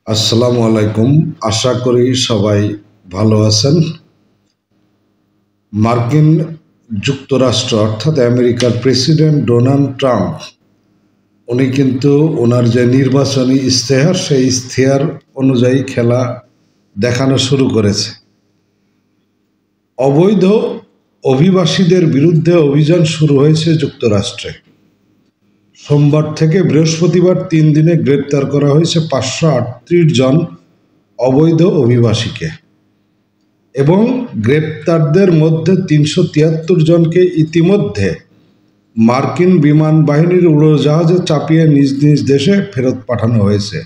আসসালামু আলাইকুম। আশা করি সবাই ভালো আছেন। মার্কিন যুক্তরাষ্ট্র অর্থাৎ আমেরিকার প্রেসিডেন্ট ডোনাল্ড ট্রাম্প উনি কিন্তু ওনার যে নির্বাচনী ইশতেহার সেই ইশতেহার অনুযায়ী খেলা দেখানো শুরু করেছে। অবৈধ অভিবাসীদের বিরুদ্ধে অভিযান শুরু হয়েছে যুক্তরাষ্ট্রে। সোমবার থেকে বৃহস্পতিবার 3 দিনে গ্রেপ্তার করা হয়েছে 538 জন অবৈধ অভিবাসীকে এবং গ্রেপ্তারদের মধ্যে 373 জনকে ইতিমধ্যে মার্কিন বিমান বাহিনীর উড়োজাহাজে চাপিয়ে নিজ নিজ দেশে ফেরত পাঠানো হয়েছে।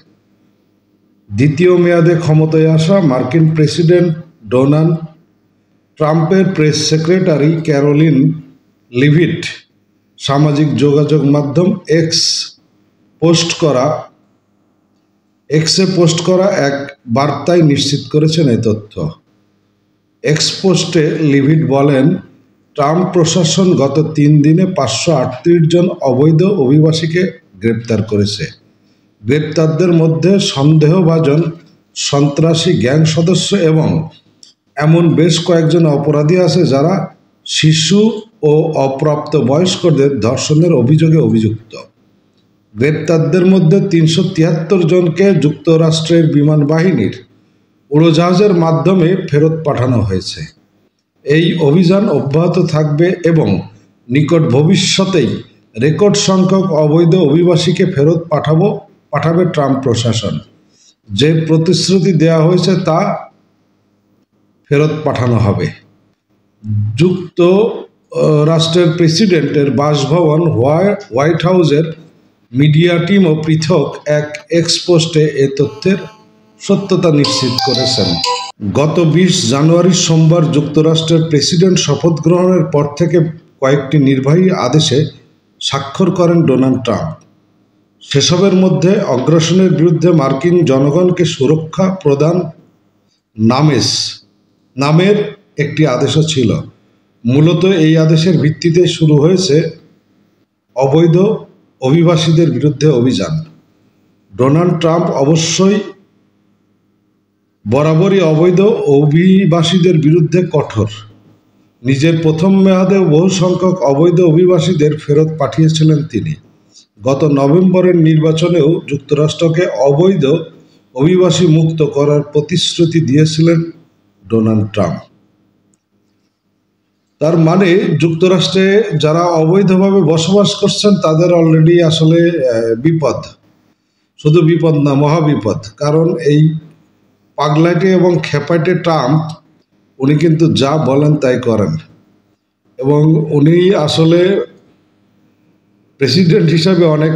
দ্বিতীয় মেয়াদে ক্ষমতায় আসা মার্কিন প্রেসিডেন্ট ডোনাল্ড ট্রাম্পের প্রেস সেক্রেটারি ক্যারোলিন লিভিট সামাজিক যোগাযোগ মাধ্যম এক্সে পোস্ট করা এক বার্তায় নিশ্চিত করেছেন এই তথ্য। এক্স পোস্টে লিভিট বলেন, ট্রাম্প প্রশাসন গত 3 দিনে 538 জন অবৈধ অভিবাসীকে গ্রেপ্তার করেছে। গ্রেপ্তারদের মধ্যে সন্দেহভাজন সন্ত্রাসী গ্যাং সদস্য এবং এমন বেশ কয়েকজন অপরাধী আছে যারা শিশু ও অপ্রাপ্ত বয়স্কদের ধর্ষণের অভিযোগে অভিযুক্ত। গ্রেপ্তারদের মধ্যে 373 জনকে যুক্তরাষ্ট্রের বিমান বাহিনীর উড়োজাহাজের মাধ্যমে ফেরত পাঠানো হয়েছে। এই অভিযান অব্যাহত থাকবে এবং নিকট ভবিষ্যতেই রেকর্ড সংখ্যক অবৈধ অভিবাসীকে ফেরত পাঠাবে ট্রাম্প প্রশাসন। যে প্রতিশ্রুতি দেওয়া হয়েছে তা ফেরত পাঠানো হবে। যুক্তরাষ্ট্রের প্রেসিডেন্টের বাসভবন হোয়াইট হাউসের মিডিয়া টিমও পৃথক এক এক্স পোস্টে এ তথ্যের সত্যতা নিশ্চিত করেছেন। গত 20 জানুয়ারি সোমবার যুক্তরাষ্ট্রের প্রেসিডেন্ট শপথ গ্রহণের পর থেকে কয়েকটি নির্বাহী আদেশে স্বাক্ষর করেন ডোনাল্ড ট্রাম্প। সেসবের মধ্যে আগ্রাসনের বিরুদ্ধে মার্কিন জনগণকে সুরক্ষা প্রদান নামের একটি আদেশও ছিল। মূলত এই আদেশের ভিত্তিতে শুরু হয়েছে অবৈধ অভিবাসীদের বিরুদ্ধে অভিযান। ডোনাল্ড ট্রাম্প অবশ্যই বরাবরই অবৈধ অভিবাসীদের বিরুদ্ধে কঠোর। নিজের প্রথম মেয়াদে বহু সংখ্যক অবৈধ অভিবাসীদের ফেরত পাঠিয়েছিলেন তিনি। গত নভেম্বরের নির্বাচনেও যুক্তরাষ্ট্রকে অবৈধ অভিবাসী মুক্ত করার প্রতিশ্রুতি দিয়েছিলেন ডোনাল্ড ট্রাম্প। তার মানে যুক্তরাষ্ট্রে যারা অবৈধভাবে বসবাস করছেন তাদের অলরেডি আসলে বিপদ, শুধু বিপদ না, মহাবিপদ। কারণ এই পাগলাটে এবং খেপাটে ট্রাম্প উনি কিন্তু যা বলেন তাই করেন এবং উনি আসলে প্রেসিডেন্ট হিসাবে অনেক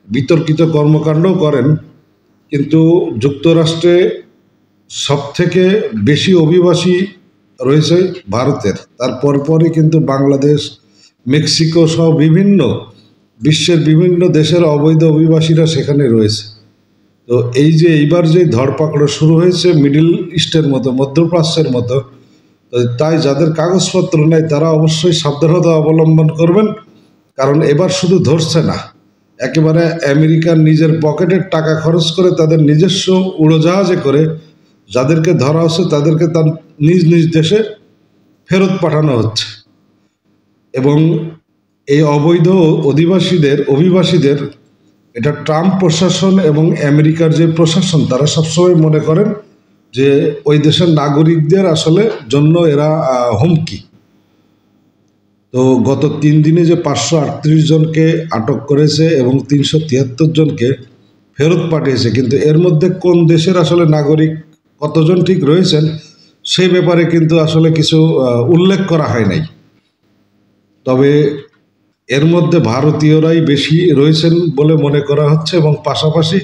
বিতর্কিত কর্মকাণ্ডও করেন। কিন্তু যুক্তরাষ্ট্রে সবথেকে বেশি অভিবাসী রয়েছে ভারতের, তারপর পরে কিন্তু বাংলাদেশ, মেক্সিকো সহ বিশ্বের বিভিন্ন দেশের অবৈধ অভিবাসীরা সেখানে রয়েছে। তো এই যে এইবার যে ধরপাকড় শুরু হয়েছে মিডল ইস্টের মতো, মধ্যপ্রাচ্যের মতো, তাই যাদের কাগজপত্র নেই তারা অবশ্যই সাবধানতা অবলম্বন করবেন। কারণ এবার শুধু ধরছে না, একেবারে আমেরিকার নিজের পকেটের টাকা খরচ করে তাদের নিজস্ব উড়োজাহাজে করে যাদেরকে ধরা হচ্ছে তাদেরকে তার নিজ নিজ দেশে ফেরত পাঠানো হচ্ছে। এবং এই অবৈধ অভিবাসীদের এটা ট্রাম্প প্রশাসন এবং আমেরিকার যে প্রশাসন তারা সবসময় মনে করেন যে ওই দেশের নাগরিকদের আসলে জন্য এরা হুমকি। তো গত 3 দিনে যে 538 জনকে আটক করেছে এবং 373 জনকে ফেরত পাঠিয়েছে, কিন্তু এর মধ্যে কোন দেশের আসলে নাগরিক কতজন ঠিক রয়েছেন সেই ব্যাপারে কিন্তু আসলে কিছু উল্লেখ করা হয় নাই। তবে এর মধ্যে ভারতীয়রাই বেশি রয়েছেন বলে মনে করা হচ্ছে এবং পাশাপাশি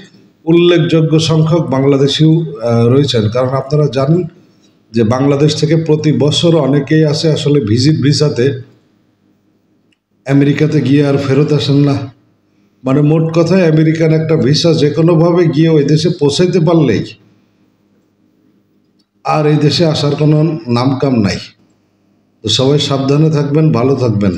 উল্লেখযোগ্য সংখ্যক বাংলাদেশিও রয়েছেন। কারণ আপনারা জানেন যে বাংলাদেশ থেকে প্রতি বছর অনেকেই আসে আসলে ভিজিট ভিসাতে, আমেরিকাতে গিয়ে আর ফেরত আসেন না। মানে মোট কথায় আমেরিকান একটা ভিসা যে কোনোভাবে গিয়ে ওই দেশে পৌঁছাইতে পারলেই আর এই দেশে আসার কোনো নামকাম নাই। তো সবাই সাবধানে থাকবেন, ভালো থাকবেন।